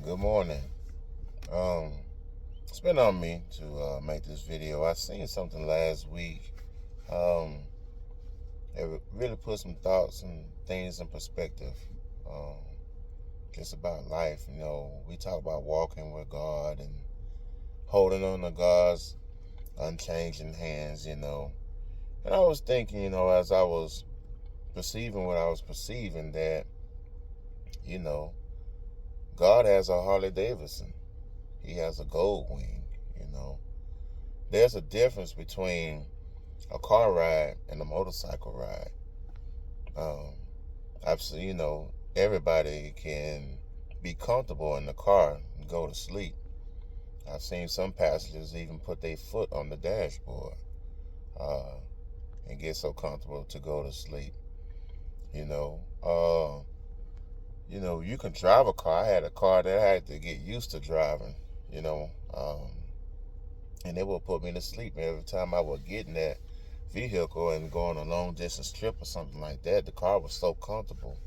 Good morning. It's been on me to make this video. I seen something last week. Um, it really put some thoughts and things in perspective. Um, just about life. We talk about walking with God and holding on to God's unchanging hands. And I was thinking, as I was perceiving what I was perceiving, that you know, God has a Harley Davidson. He has a gold wing. You know, there's a difference between a car ride and a motorcycle ride. Um, I've seen, everybody can be comfortable in the car and go to sleep. I've seen some passengers even put their foot on the dashboard uh, and get so comfortable to go to sleep. You know, uh, you can drive a car. I had a car that I had to get used to driving. You know, um, and it would put me to sleep every time I would get in that vehicle and go on a long distance trip or something like that. The car was so comfortable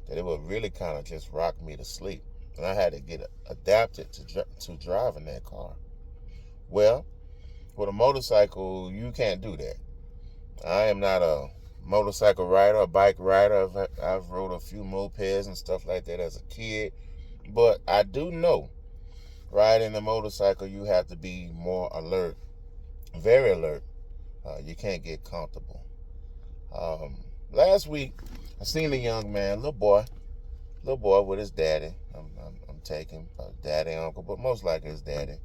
that it would really kind of just rock me to sleep, and I had to get adapted to driving that car. Well, with a motorcycle, you can't do that. I am not a motorcycle rider, a bike rider. I've rode a few mopeds and stuff like that as a kid, but I do know riding a motorcycle you have to be more alert, very alert. You can't get comfortable. Um, Last week, I seen a young man, little boy with his daddy. I'm taking daddy, uncle, but most likely his daddy.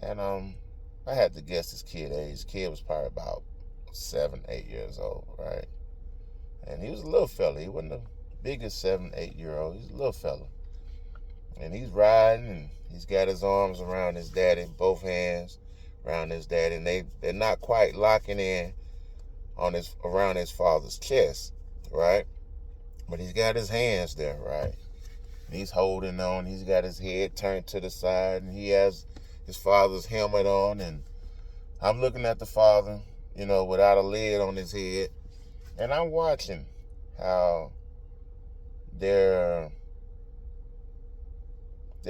And I had to guess his kid age. His kid was probably about 7, 8 years old, right? And he was a little fella. He wasn't the biggest 7, 8 year old. He's a little fella. And he's riding, and he's got his arms around his daddy, both hands around his daddy, and they're not quite locking in on his around his father's chest, right? But he's got his hands there, right? He's holding on. He's got his head turned to the side, and he has his father's helmet on. And I'm looking at the father, without a lid on his head, and I'm watching how their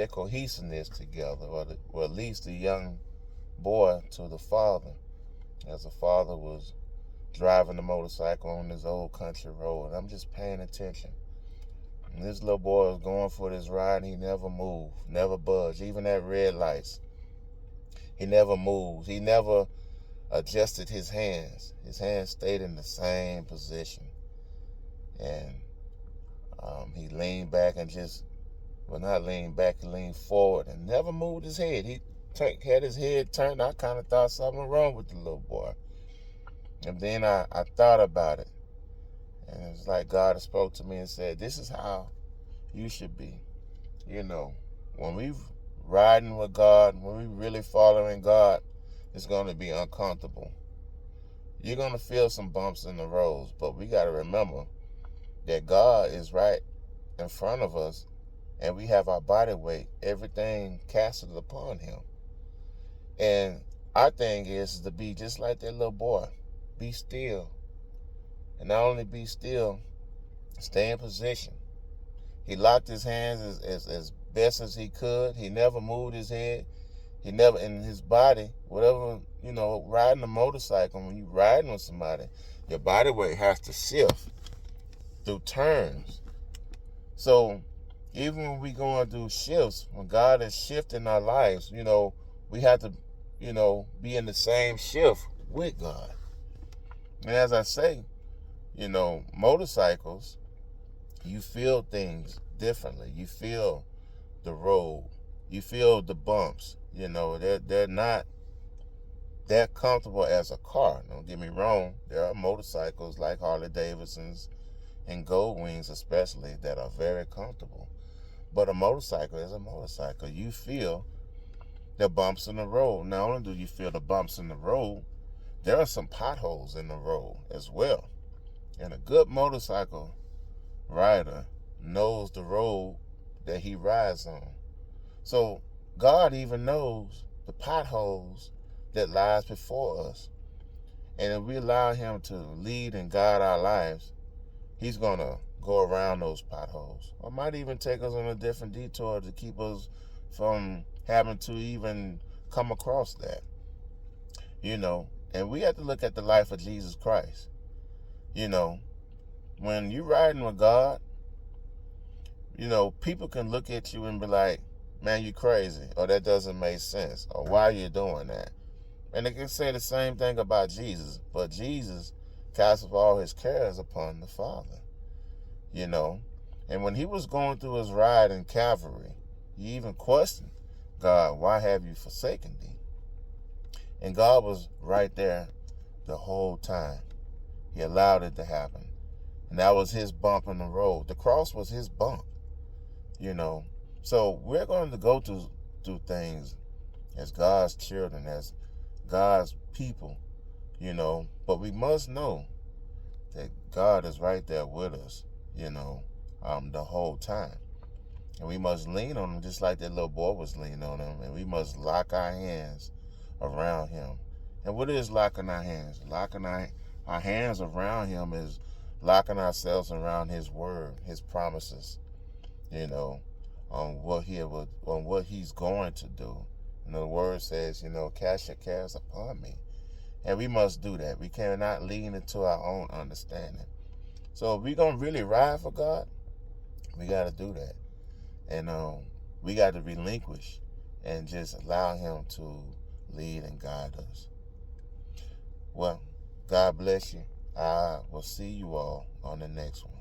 cohesiveness together, or at least the young boy to the father, as the father was driving the motorcycle on this old country road. And I'm just paying attention. And this little boy was going for this ride, and he never moved, never budged. Even at red lights, he never moved. He never adjusted his hands. His hands stayed in the same position. And he leaned back and not leaned back, he leaned forward and never moved his head. He had his head turned. I kind of thought something wrong with the little boy. And then I thought about it. And it's like God spoke to me and said, this is how you should be. When we riding with God, when we really following God, it's going to be uncomfortable. You're going to feel some bumps in the roads, but we got to remember that God is right in front of us, and we have our body weight, everything casted upon him. And our thing is to be just like that little boy. Be still. And not only be still, stay in position. He locked his hands as best as he could. He never moved his head. He never, in his body, whatever, riding a motorcycle, when you're riding with somebody, your body weight has to shift through turns. So even when we going through shifts, when God is shifting our lives, we have to, be in the same shift with God. And as I say, motorcycles, you feel things differently. You feel the road. You feel the bumps. They're not that comfortable as a car. Don't get me wrong. There are motorcycles like Harley Davidsons and Gold Wings especially that are very comfortable. But a motorcycle is a motorcycle. You feel the bumps in the road. Not only do you feel the bumps in the road, there are some potholes in the road as well. And a good motorcycle rider knows the road that he rides on. So God even knows the potholes that lies before us. And if we allow him to lead and guide our lives, he's going to go around those potholes, or might even take us on a different detour to keep us from having to even come across that, you know. And we have to look at the life of Jesus Christ. You know, when you're riding with God, you know, people can look at you and be like, man, you crazy, or that doesn't make sense, or why are you doing that? And they can say the same thing about Jesus, but Jesus casts all his cares upon the Father, you know. And when he was going through his ride in Calvary, he even questioned God, why have you forsaken thee? And God was right there the whole time. He allowed it to happen. And that was his bump in the road. The cross was his bump, you know. So we're going to go through things as God's children, as God's people, you know. But we must know that God is right there with us, you know, the whole time. And we must lean on him just like that little boy was leaning on him. And we must lock our hands around him. And what is locking our hands? Locking our hands around him is locking ourselves around his word, his promises, you know, on what he's going to do. And the word says, you know, cast your cares upon me. And we must do that. We cannot lean into our own understanding. So if we're going to really ride for God, we got to do that. And we got to relinquish and just allow him to lead and guide us. Well, God bless you. I will see you all on the next one.